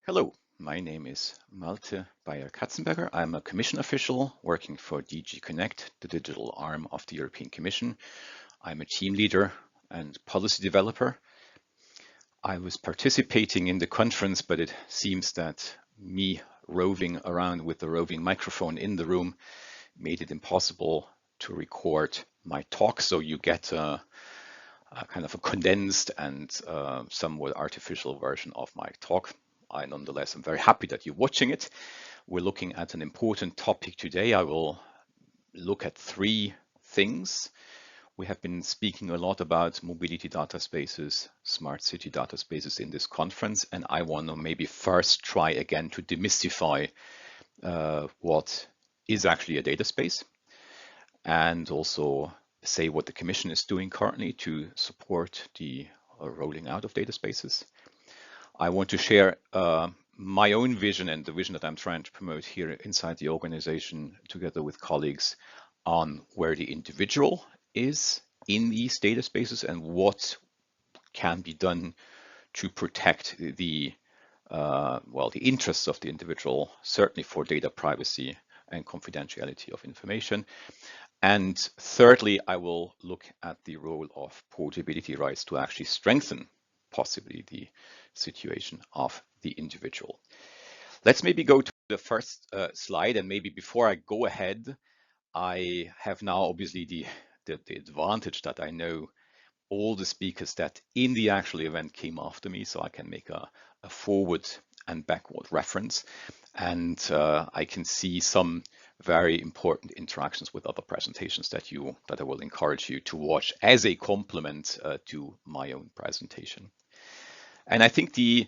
Hello, my name is Malte Beyer-Katzenberger. I'm a Commission official working for DG Connect, the digital arm of the European Commission. I'm a team leader and policy developer. I was participating in the conference, but it seems that me roving around with the roving microphone in the room made it impossible to record my talk. So you get a kind of a condensed and somewhat artificial version of my talk. Nonetheless, I'm very happy that you're watching it. We're looking at an important topic today. I will look at three things. We have been speaking a lot about mobility data spaces, smart city data spaces in this conference, and I want to maybe first try again to demystify what is actually a data space, and also say what the Commission is doing currently to support the rolling out of data spaces. I want to share my own vision and the vision that I'm trying to promote here inside the organization together with colleagues on where the individual is in these data spaces and what can be done to protect the interests of the individual, certainly for data privacy and confidentiality of information. And thirdly, I will look at the role of portability rights to actually strengthen possibly the situation of the individual. Let's maybe go to the first slide, and maybe before I go ahead, I have now obviously the advantage that I know all the speakers that in the actual event came after me, so I can make a forward and backward reference, and I can see some very important interactions with other presentations that I will encourage you to watch as a complement to my own presentation. And I think the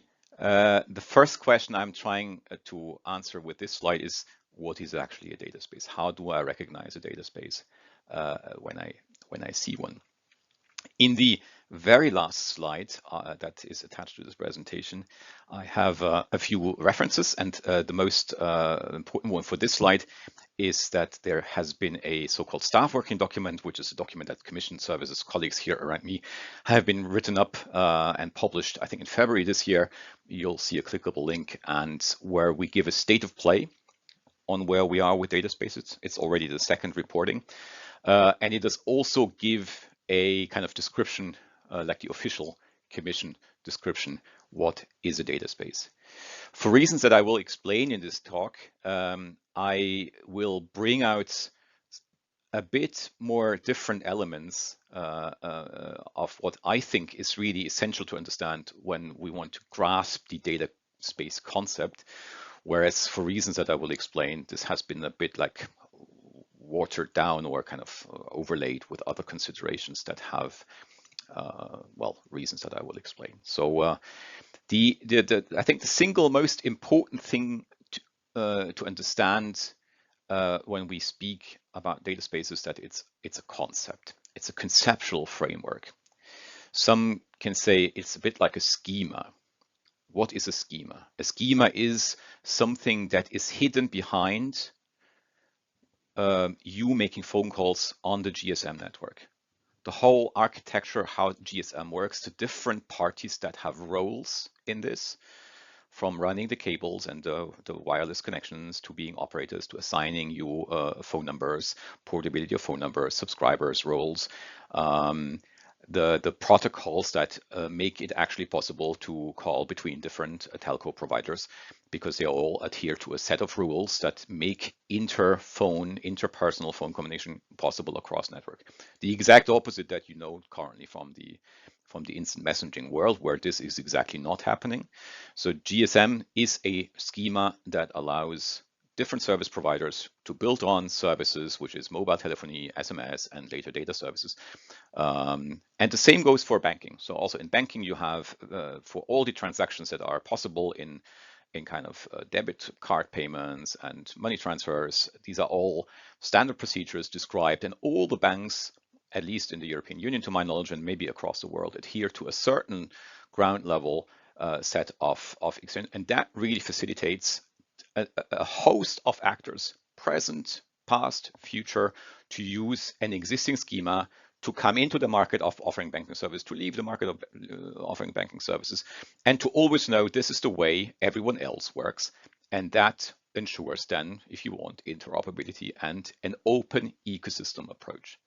first question I'm trying to answer with this slide is, what is actually a data space? How do I recognize a data space when I see one? In the very last slide that is attached to this presentation, I have a few references, and the most important one for this slide is that there has been a so-called staff working document, which is a document that Commission Services colleagues here around me have been written up and published, I think in February this year. You'll see a clickable link, and where we give a state of play on where we are with data spaces. It's already the second reporting. And it does also give a kind of description, like the official Commission description, what is a data space. For reasons that I will explain in this talk, I will bring out a bit more different elements of what I think is really essential to understand when we want to grasp the data space concept. Whereas for reasons that I will explain, this has been a bit like watered down or kind of overlaid with other considerations that have, reasons that I will explain. So I think the single most important thing to understand when we speak about data spaces is that it's a concept. It's a conceptual framework. Some can say it's a bit like a schema. What is a schema? A schema is something that is hidden behind you making phone calls on the GSM network. The whole architecture, how GSM works, the different parties that have roles in this, from running the cables and the wireless connections to being operators, to assigning you phone numbers, portability of phone numbers, subscribers, roles, the protocols that make it actually possible to call between different telco providers, because they all adhere to a set of rules that make interpersonal phone communication possible across network. The exact opposite that you know currently from the instant messaging world, where this is exactly not happening. So GSM is a schema that allows different service providers to build on services, which is mobile telephony, SMS, and later data services. And the same goes for banking. So also in banking, you have for all the transactions that are possible in kind of debit card payments and money transfers, these are all standard procedures described, and all the banks, at least in the European Union, to my knowledge, and maybe across the world, adhere to a certain ground level set of exchange, and that really facilitates a host of actors, present, past, future, to use an existing schema to come into the market of offering banking service, to leave the market of offering banking services, and to always know this is the way everyone else works. And that ensures then, if you want, interoperability and an open ecosystem approach.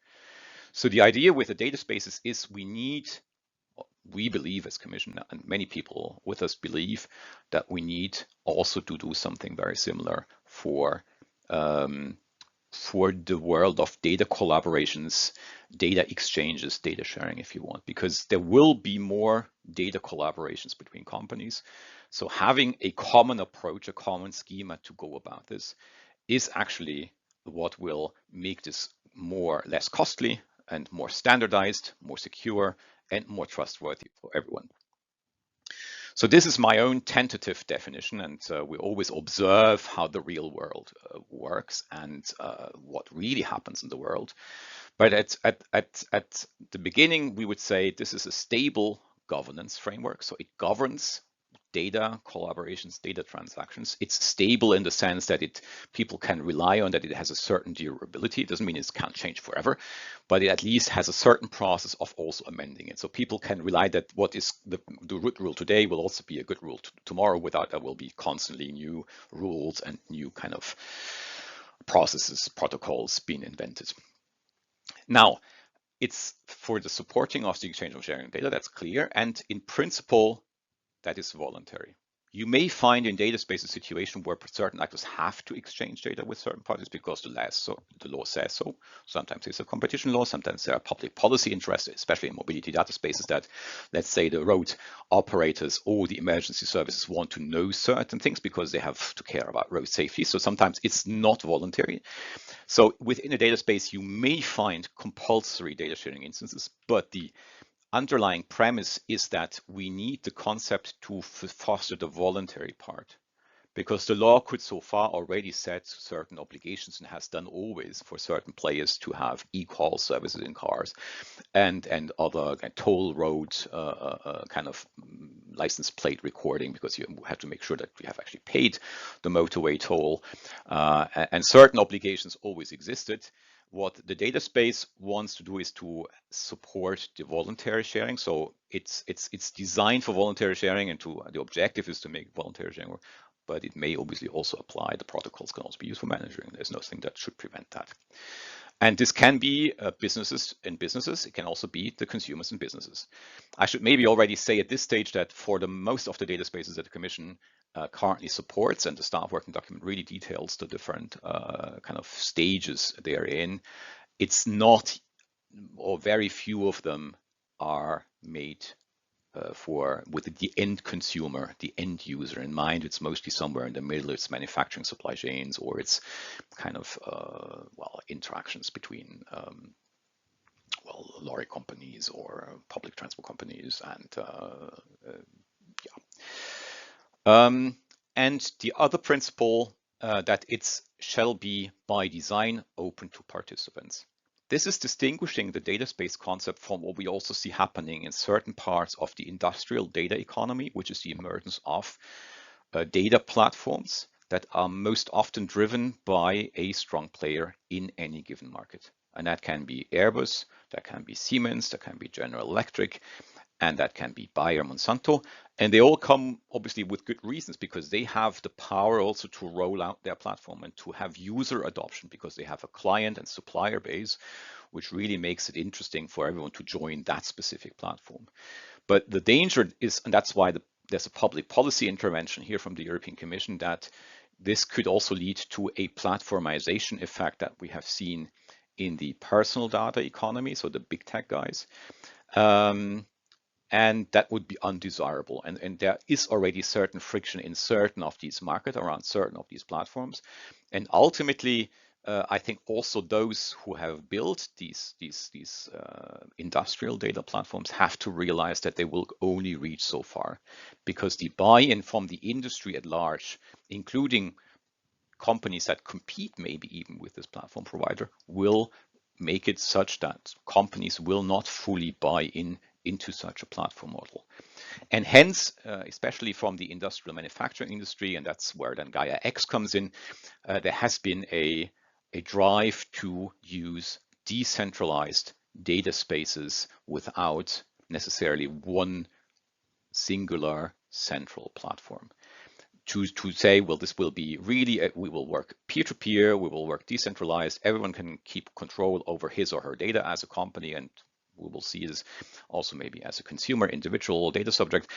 So the idea with the data spaces is we believe as Commission, and many people with us believe, that we need also to do something very similar for the world of data collaborations, data exchanges, data sharing, if you want, because there will be more data collaborations between companies. So having a common approach, a common schema to go about this is actually what will make this less costly and more standardized, more secure, and more trustworthy for everyone. So this is my own tentative definition, and we always observe how the real world works and what really happens in the world. But at the beginning, we would say this is a stable governance framework. So it governs data collaborations, data transactions. It's stable in the sense that people can rely on, that it has a certain durability. It doesn't mean it can't change forever, but it at least has a certain process of also amending it. So people can rely that what is the root rule today will also be a good rule tomorrow, without there will be constantly new rules and new kind of processes, protocols being invented. Now, it's for the supporting of the exchange of sharing data, that's clear. And in principle, that is voluntary. You may find in data space a situation where certain actors have to exchange data with certain parties because the law says so. Sometimes it's a competition law, sometimes there are public policy interests, especially in mobility data spaces, that, let's say, the road operators or the emergency services want to know certain things because they have to care about road safety. So sometimes it's not voluntary. So within a data space, you may find compulsory data sharing instances, but the underlying premise is that we need the concept to foster the voluntary part, because the law could so far already set certain obligations, and has done always, for certain players to have e-call services in cars and other toll road kind of license plate recording, because you have to make sure that you have actually paid the motorway toll, and certain obligations always existed. What the data space wants to do is to support the voluntary sharing. So it's designed for voluntary sharing, and the objective is to make voluntary sharing work, but it may obviously also apply. The protocols can also be used for managing. There's nothing that should prevent that. And this can be businesses and businesses. It can also be the consumers and businesses. I should maybe already say at this stage that for the most of the data spaces that the Commission currently supports, and the staff working document really details the different kind of stages they're in, it's not, or very few of them are made with the end consumer, the end user in mind. It's mostly somewhere in the middle. It's manufacturing supply chains, or it's kind of interactions between lorry companies or public transport companies, and the other principle that it shall be by design open to participants. This is distinguishing the data space concept from what we also see happening in certain parts of the industrial data economy, which is the emergence of data platforms that are most often driven by a strong player in any given market. And that can be Airbus, that can be Siemens, that can be General Electric, and that can be Bayer, Monsanto. And they all come obviously with good reasons, because they have the power also to roll out their platform and to have user adoption, because they have a client and supplier base, which really makes it interesting for everyone to join that specific platform. But the danger is, and that's why there's a public policy intervention here from the European Commission, that this could also lead to a platformization effect that we have seen in the personal data economy, so the big tech guys. And that would be undesirable. And there is already certain friction in certain of these markets around certain of these platforms. And ultimately, I think also those who have built these industrial data platforms have to realize that they will only reach so far, because the buy-in from the industry at large, including companies that compete maybe even with this platform provider, will make it such that companies will not fully buy into such a platform model. And hence, especially from the industrial manufacturing industry, and that's where then Gaia X comes in, there has been a drive to use decentralized data spaces without necessarily one singular central platform. To say, well, this will be really, we will work peer-to-peer, we will work decentralized, everyone can keep control over his or her data as a company, and we will see this also maybe as a consumer, individual data subject.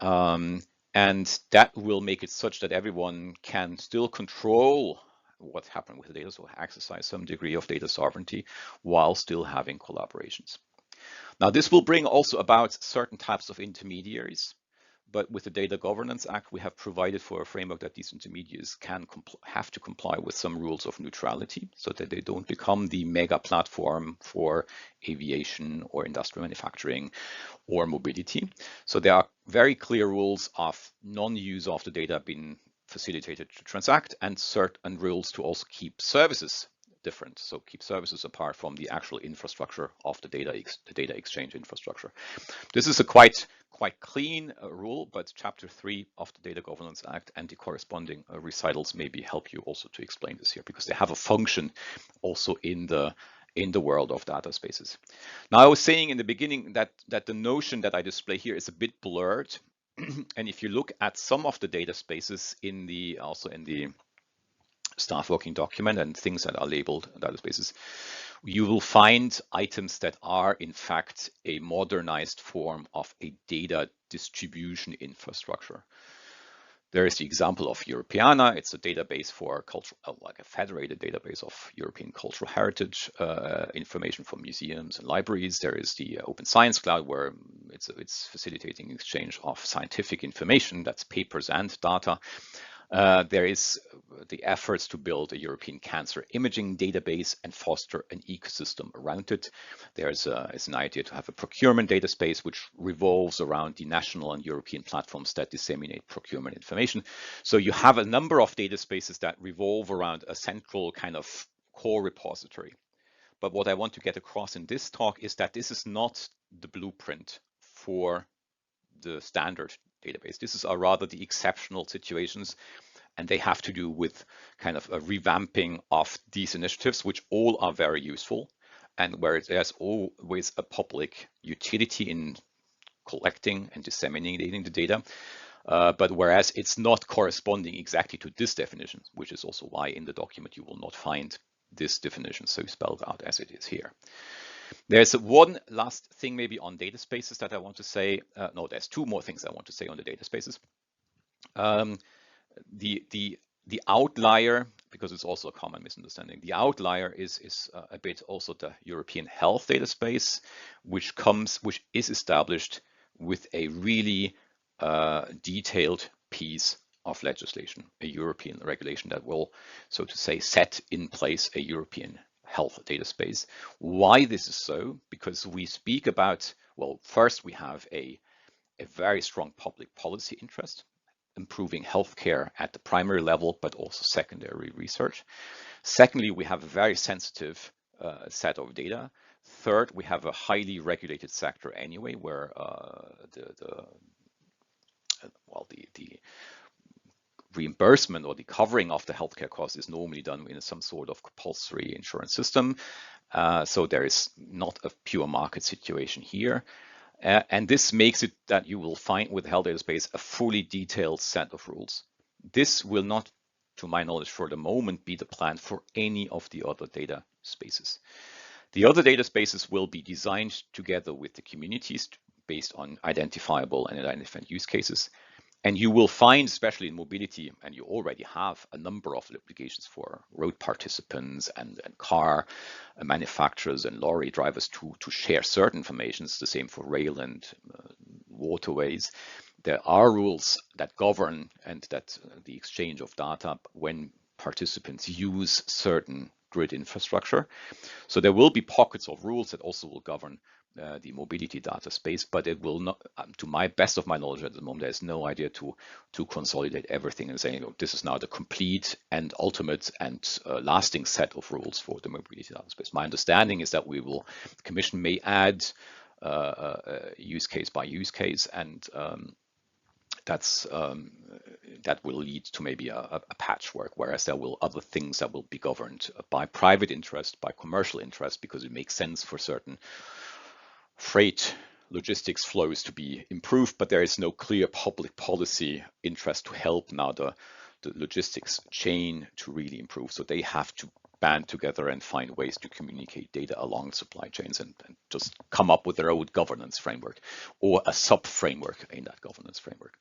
And that will make it such that everyone can still control what's happening with the data, so exercise some degree of data sovereignty while still having collaborations. Now, this will bring also about certain types of intermediaries. But with the Data Governance Act, we have provided for a framework that these intermediaries have to comply with some rules of neutrality so that they don't become the mega platform for aviation or industrial manufacturing or mobility. So there are very clear rules of non-use of the data being facilitated to transact, and certain rules to also keep services different. So keep services apart from the actual infrastructure of the data exchange infrastructure. This is a quite clean rule, but Chapter 3 of the Data Governance Act and the corresponding recitals maybe help you also to explain this here, because they have a function also in the world of data spaces. Now, I was saying in the beginning that the notion that I display here is a bit blurred. And if you look at some of the data spaces also in the staff working document and things that are labeled data spaces, you will find items that are in fact a modernized form of a data distribution infrastructure. There is the example of Europeana. It's a database for cultural, like a federated database of European cultural heritage information from museums and libraries. There is the Open Science Cloud, where it's facilitating exchange of scientific information, that's papers and data. There is the efforts to build a European cancer imaging database and foster an ecosystem around it. There's an idea to have a procurement data space which revolves around the national and European platforms that disseminate procurement information. So you have a number of data spaces that revolve around a central kind of core repository. But what I want to get across in this talk is that this is not the blueprint for the standard database. This are rather the exceptional situations, and they have to do with kind of a revamping of these initiatives, which all are very useful, and where there's always a public utility in collecting and disseminating the data. But whereas it's not corresponding exactly to this definition, which is also why in the document you will not find this definition so spelled out as it is here. There's one last thing maybe on data spaces that I want to say. No, there's two more things I want to say on the data spaces. The outlier, because it's also a common misunderstanding, the outlier is a bit also the European health data space, which is established with a really detailed piece of legislation, a European regulation that will, so to say, set in place a European health data space. Why this is so? Because we speak about, well, first we have a very strong public policy interest, improving healthcare at the primary level, but also secondary research. Secondly, we have a very sensitive set of data. Third, we have a highly regulated sector anyway, where the reimbursement or the covering of the healthcare cost is normally done in some sort of compulsory insurance system. So there is not a pure market situation here. And this makes it that you will find with the health data space a fully detailed set of rules. This will not, to my knowledge, for the moment, be the plan for any of the other data spaces. The other data spaces will be designed together with the communities based on identifiable and identified use cases. And you will find, especially in mobility, and you already have a number of applications for road participants and car manufacturers and lorry drivers to share certain information. It's the same for rail and waterways. There are rules that govern and that the exchange of data when participants use certain grid infrastructure. So there will be pockets of rules that also will govern the mobility data space, but it will not, to my best of my knowledge at the moment, there's no idea to consolidate everything and saying, oh, this is now the complete and ultimate and lasting set of rules for the mobility data space. My understanding is that the Commission may add use case by use case, and that's that will lead to maybe a patchwork, whereas there will other things that will be governed by private interest, by commercial interest, because it makes sense for certain freight logistics flows to be improved, but there is no clear public policy interest to help now the logistics chain to really improve. So they have to band together and find ways to communicate data along supply chains and just come up with their own governance framework or a sub-framework in that governance framework.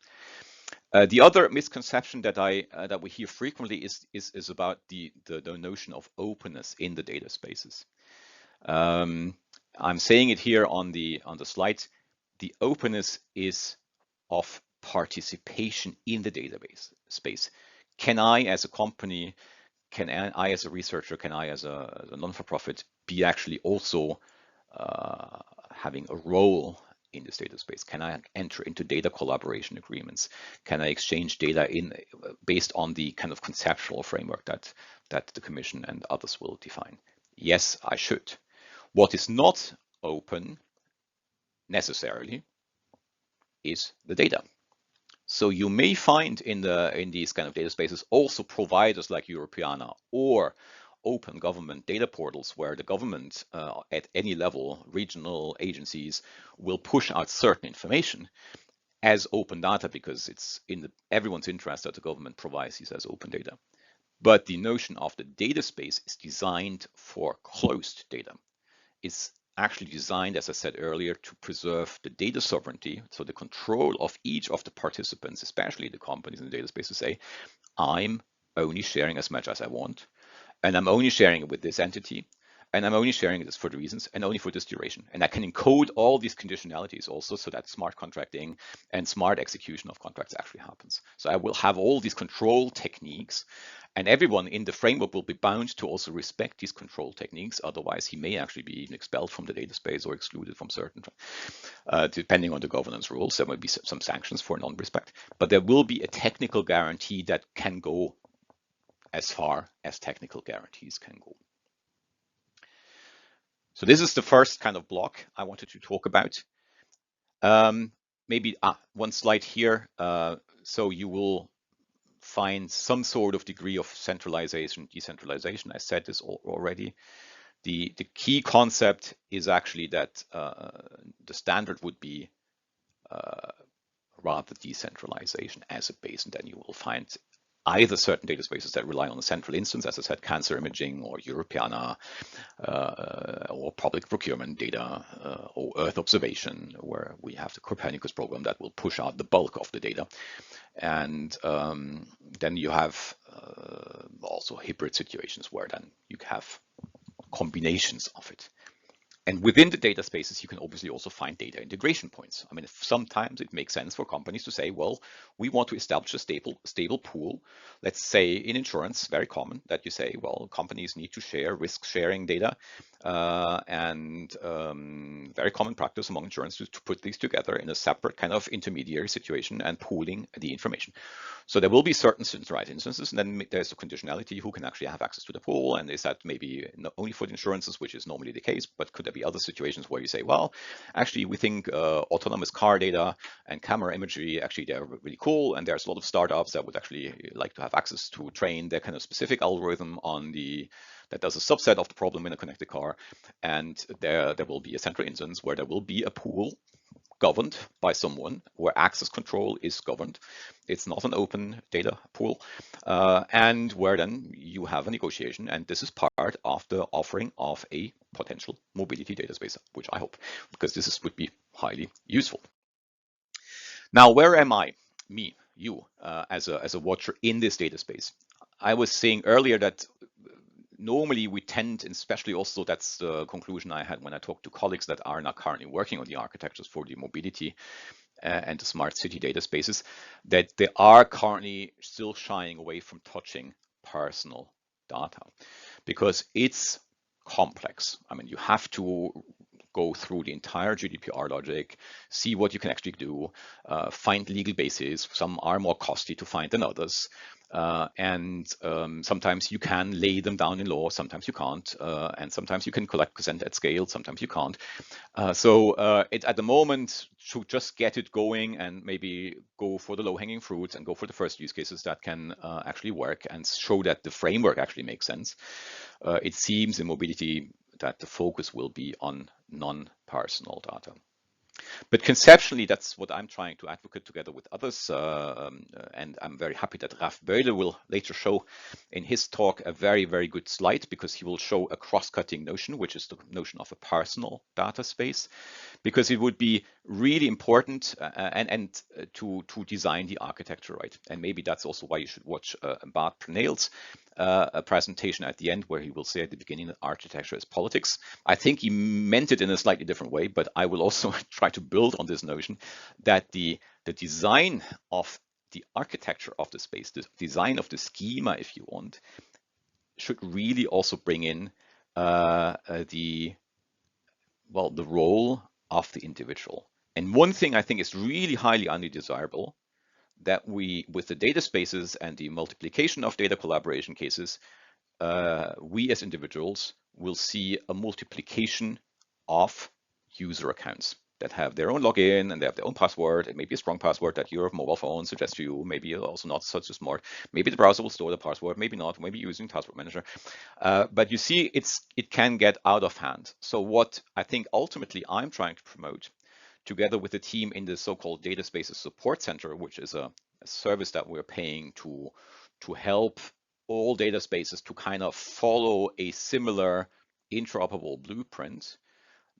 The other misconception that that we hear frequently is about the notion of openness in the data spaces. I'm saying it here on the slide. The openness is of participation in the database space. Can I, as a company, can I, as a researcher, can I, as a non-for-profit, be actually also having a role in this data space? Can I enter into data collaboration agreements? Can I exchange data based on the kind of conceptual framework that the Commission and others will define? Yes, I should. What is not open necessarily is the data. So you may find in these kind of data spaces also providers like Europeana or open government data portals where the government at any level, regional agencies, will push out certain information as open data because it's in everyone's interest that the government provides these as open data. But the notion of the data space is designed for closed data. It's actually designed, as I said earlier, to preserve the data sovereignty, so the control of each of the participants, especially the companies in the data space, to say, I'm only sharing as much as I want, and I'm only sharing it with this entity, and I'm only sharing this for the reasons, and only for this duration. And I can encode all these conditionalities also so that smart contracting and smart execution of contracts actually happens. So I will have all these control techniques, and everyone in the framework will be bound to also respect these control techniques. Otherwise, he may actually be even expelled from the data space or excluded from certain, depending on the governance rules. There might be some sanctions for non-respect, but there will be a technical guarantee that can go as far as technical guarantees can go. So this is the first kind of block I wanted to talk about. Maybe one slide here. So you will find some sort of degree of centralization, decentralization. I said this already. The key concept is actually that the standard would be rather decentralization as a base, and then you will find either certain data spaces that rely on a central instance, as I said, cancer imaging or Europeana, or public procurement data, or Earth observation, where we have the Copernicus program that will push out the bulk of the data. And then you have also hybrid situations where then you have combinations of it. And within the data spaces, you can obviously also find data integration points. I mean, sometimes it makes sense for companies to say, well, we want to establish a stable pool. Let's say in insurance, very common that you say, well, companies need to share risk sharing data. And very common practice among insurance to put these together in a separate kind of intermediary situation and pooling the information. So there will be certain centralized instances, and then there's a conditionality who can actually have access to the pool, and is that maybe not only for the insurances, which is normally the case, but could there be other situations where you say, well, actually we think autonomous car data and camera imagery, actually they're really cool, and there's a lot of startups that would actually like to have access to train their kind of specific algorithm on that does a subset of the problem in a connected car, and there will be a central instance where there will be a pool governed by someone where access control is governed. It's not an open data pool, and where then you have a negotiation, and this is part of the offering of a potential mobility data space, which I hope, because this would be highly useful. Now, where am I, me, you, as a watcher in this data space? I was saying earlier that normally we tend, especially also that's the conclusion I had when I talked to colleagues that are now currently working on the architectures for the mobility and the smart city data spaces, that they are currently still shying away from touching personal data because it's complex. I mean, you have to go through the entire GDPR logic, see what you can actually do, find legal bases. Some are more costly to find than others. And sometimes you can lay them down in law, sometimes you can't. And sometimes you can collect consent at scale, sometimes you can't. It's at the moment to just get it going and maybe go for the low-hanging fruits and go for the first use cases that can actually work and show that the framework actually makes sense. It seems in mobility that the focus will be on non-personal data. But conceptually, that's what I'm trying to advocate together with others. And I'm very happy that Raf Beuyle will later show in his talk a very, very good slide, because he will show a cross-cutting notion, which is the notion of a personal data space, because it would be really important to design the architecture right. And maybe that's also why you should watch Bart Pernell's a presentation at the end, where he will say at the beginning that architecture is politics. I think he meant it in a slightly different way, but I will also try to build on this notion that the design of the architecture of the space, the design of the schema, if you want, should really also bring in the role of the individual. And one thing I think is really highly undesirable, that we, with the data spaces and the multiplication of data collaboration cases, we as individuals will see a multiplication of user accounts that have their own login and they have their own password. It may be a strong password that your mobile phone suggests to you, maybe also not such a smart. Maybe the browser will store the password, maybe not, maybe using password manager. But you see, it can get out of hand. So what I think ultimately I'm trying to promote, together with the team in the so-called Data Spaces Support Center, which is a service that we're paying to help all data spaces to kind of follow a similar interoperable blueprint,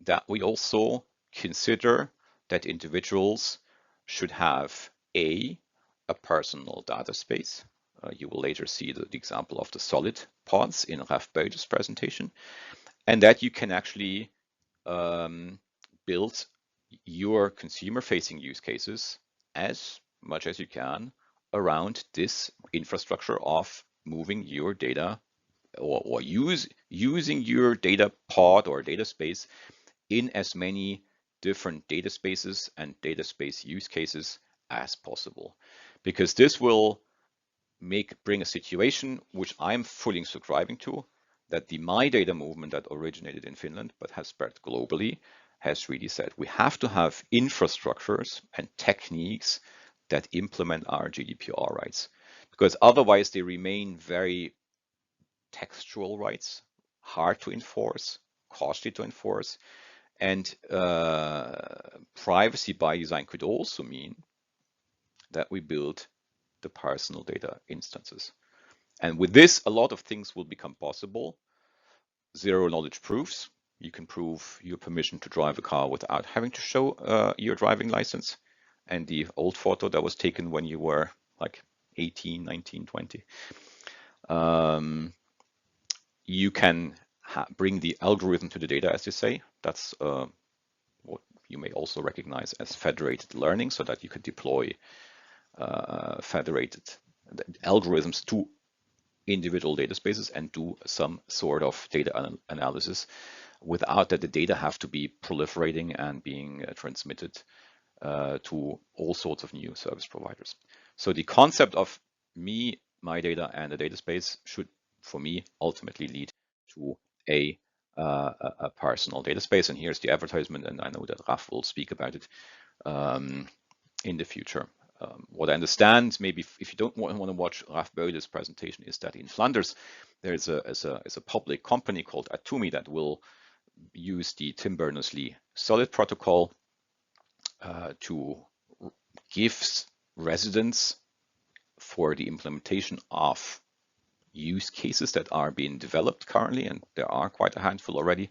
that we also consider that individuals should have a personal data space. You will later see the example of the solid pods in Raf Beuyle's presentation, and that you can actually build your consumer-facing use cases as much as you can around this infrastructure of moving your data or using your data pod or data space in as many different data spaces and data space use cases as possible. Because this will bring a situation which I'm fully subscribing to, that the My Data movement that originated in Finland but has spread globally has really said we have to have infrastructures and techniques that implement our GDPR rights, because otherwise they remain very textual rights, hard to enforce, costly to enforce, and privacy by design could also mean that we build the personal data instances. And with this, a lot of things will become possible. Zero knowledge proofs. You can prove your permission to drive a car without having to show your driving license. And the old photo that was taken when you were like 18, 19, 20. You can bring the algorithm to the data, as you say. That's what you may also recognize as federated learning, so that you could deploy federated algorithms to individual data spaces and do some sort of data analysis without that the data have to be proliferating and being transmitted to all sorts of new service providers. So the concept of my data, and a data space should, for me, ultimately lead to a personal data space. And here's the advertisement, and I know that Raf will speak about it in the future. What I understand, maybe if you don't want to watch Raf Beule's presentation, is that in Flanders there is a public company called Atumi that will use the Tim Berners-Lee Solid protocol to give residents, for the implementation of use cases that are being developed currently, and there are quite a handful already,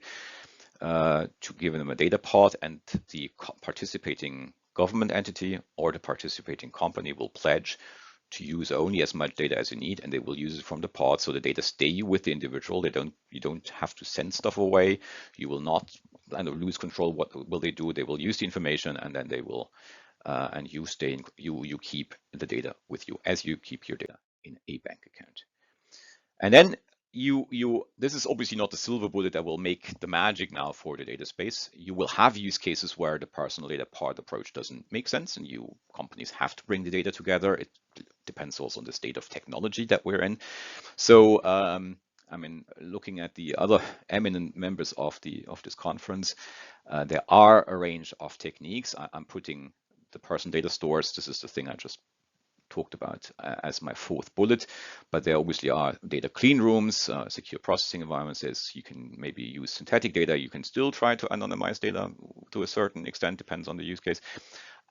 to give them a data pod, and the participating government entity or the participating company will pledge to use only as much data as you need, and they will use it from the pod, so the data stay with the individual. You don't have to send stuff away. You will not lose control. What will they do? They will use the information, and then they will, and you keep the data with you as you keep your data in a bank account. And then this is obviously not the silver bullet that will make the magic now for the data space. You will have use cases where the personal data part approach doesn't make sense, and companies have to bring the data together. It depends also on the state of technology that we're in. So, I mean, looking at the other eminent members of this conference, there are a range of techniques. I'm putting the person data stores. This is the thing I just talked about as my fourth bullet, but there obviously are data clean rooms, secure processing environments. You can maybe use synthetic data. You can still try to anonymize data to a certain extent, depends on the use case.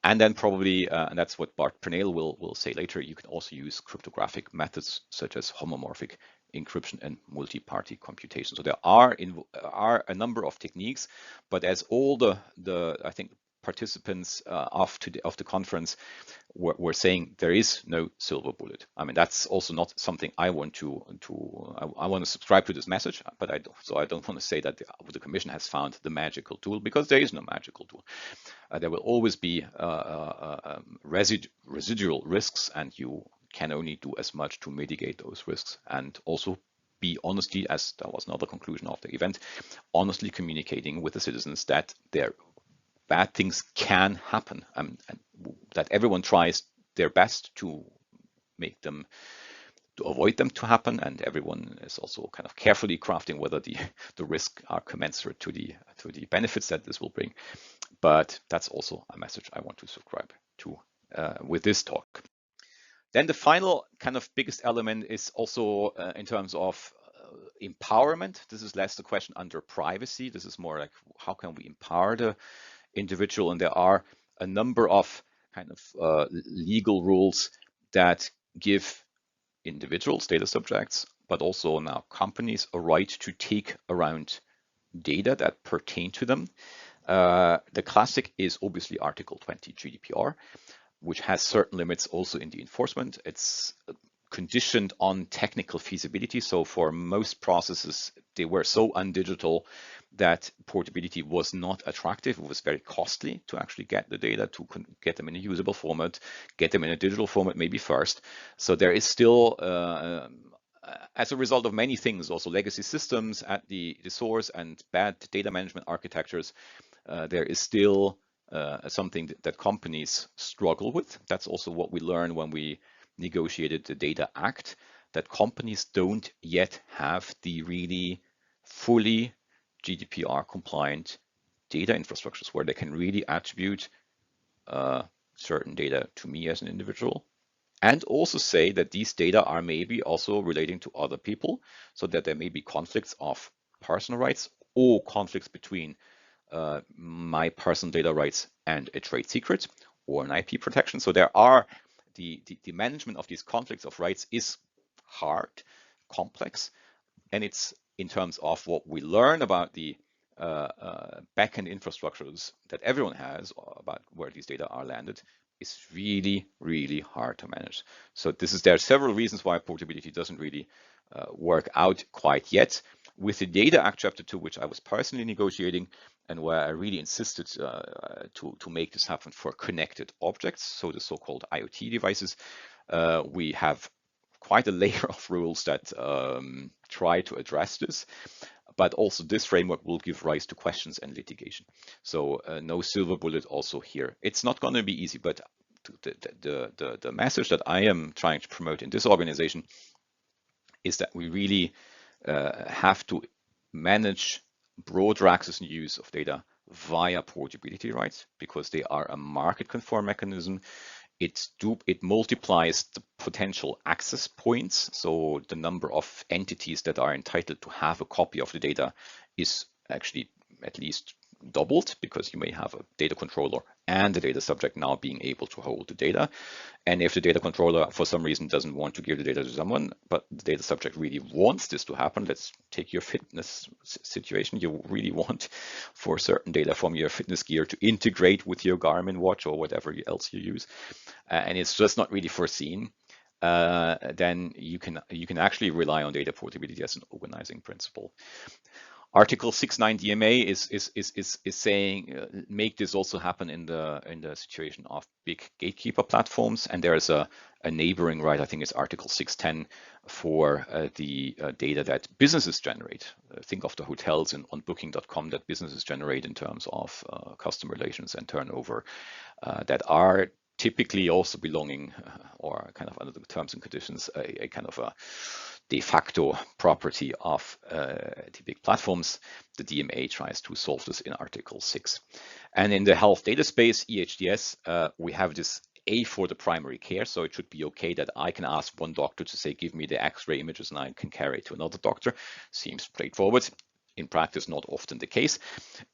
And then probably, and that's what Bart Pernell will say later, you can also use cryptographic methods such as homomorphic encryption and multi-party computation. So there are a number of techniques, but as all the I think participants of the conference were saying, there is no silver bullet. I mean, that's also not something I want to I want to subscribe to this message, but I don't want to say that the Commission has found the magical tool, because there is no magical tool. There will always be residual risks, and you can only do as much to mitigate those risks, and also be honestly, as that was another conclusion of the event, honestly communicating with the citizens that bad things can happen, and that everyone tries their best to avoid them to happen, and everyone is also kind of carefully crafting whether the risks are commensurate to the benefits that this will bring. But that's also a message I want to subscribe to with this talk. Then the final kind of biggest element is also in terms of empowerment. This is less the question under privacy. This is more like, how can we empower the individual? And there are a number of kind of legal rules that give individuals, data subjects, but also now companies, a right to take around data that pertain to them. The classic is obviously Article 20 GDPR, which has certain limits also in the enforcement. It's conditioned on technical feasibility. So for most processes, they were so undigital that portability was not attractive. It was very costly to actually get the data, to get them in a usable format, get them in a digital format maybe first. So there is still, as a result of many things, also legacy systems at the source and bad data management architectures, there is still something that companies struggle with. That's also what we learned when we negotiated the Data Act, that companies don't yet have the really fully GDPR compliant data infrastructures where they can really attribute certain data to me as an individual, and also say that these data are maybe also relating to other people, so that there may be conflicts of personal rights or conflicts between my personal data rights and a trade secret or an IP protection. So there are the management of these conflicts of rights is hard, complex, and it's in terms of what we learn about the backend infrastructures that everyone has about where these data are landed is really, really hard to manage. So there are several reasons why portability doesn't really work out quite yet. With the Data Act Chapter 2, which I was personally negotiating, and where I really insisted to make this happen for connected objects, so the so-called IoT devices, we have quite a layer of rules that try to address this. But also this framework will give rise to questions and litigation. So no silver bullet also here. It's not going to be easy, but the message that I am trying to promote in this organization is that we really have to manage broader access and use of data via portability rights, because they are a market-conform mechanism. It multiplies the potential access points. So the number of entities that are entitled to have a copy of the data is actually at least doubled, because you may have a data controller and the data subject now being able to hold the data. And if the data controller for some reason doesn't want to give the data to someone, but the data subject really wants this to happen, let's take your fitness situation. You really want for certain data from your fitness gear to integrate with your Garmin watch or whatever else you use, and it's just not really foreseen. Then you can actually rely on data portability as an organizing principle. Article 6.9 DMA is saying make this also happen in the situation of big gatekeeper platforms, and there is a neighboring right. I think it's Article 6.10 for the data that businesses generate. Think of the hotels on Booking.com that businesses generate in terms of customer relations and turnover that are typically also belonging or kind of under the terms and conditions a kind of a de facto property of the big platforms. The DMA tries to solve this in Article 6. And in the health data space, EHDS, we have this A for the primary care, so it should be okay that I can ask one doctor to say, give me the X-ray images, and I can carry it to another doctor. Seems straightforward. In practice, not often the case.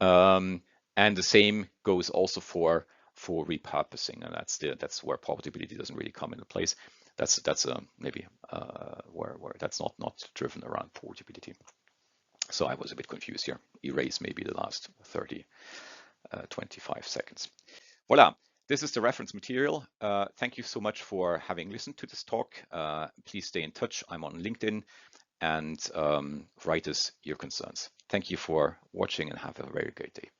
And the same goes also for repurposing, and that's where portability doesn't really come into place. That's maybe where that's not driven around portability. So I was a bit confused here. Erase maybe the last 25 seconds. Voila. This is the reference material. Thank you so much for having listened to this talk. Please stay in touch. I'm on LinkedIn, and write us your concerns. Thank you for watching, and have a very great day.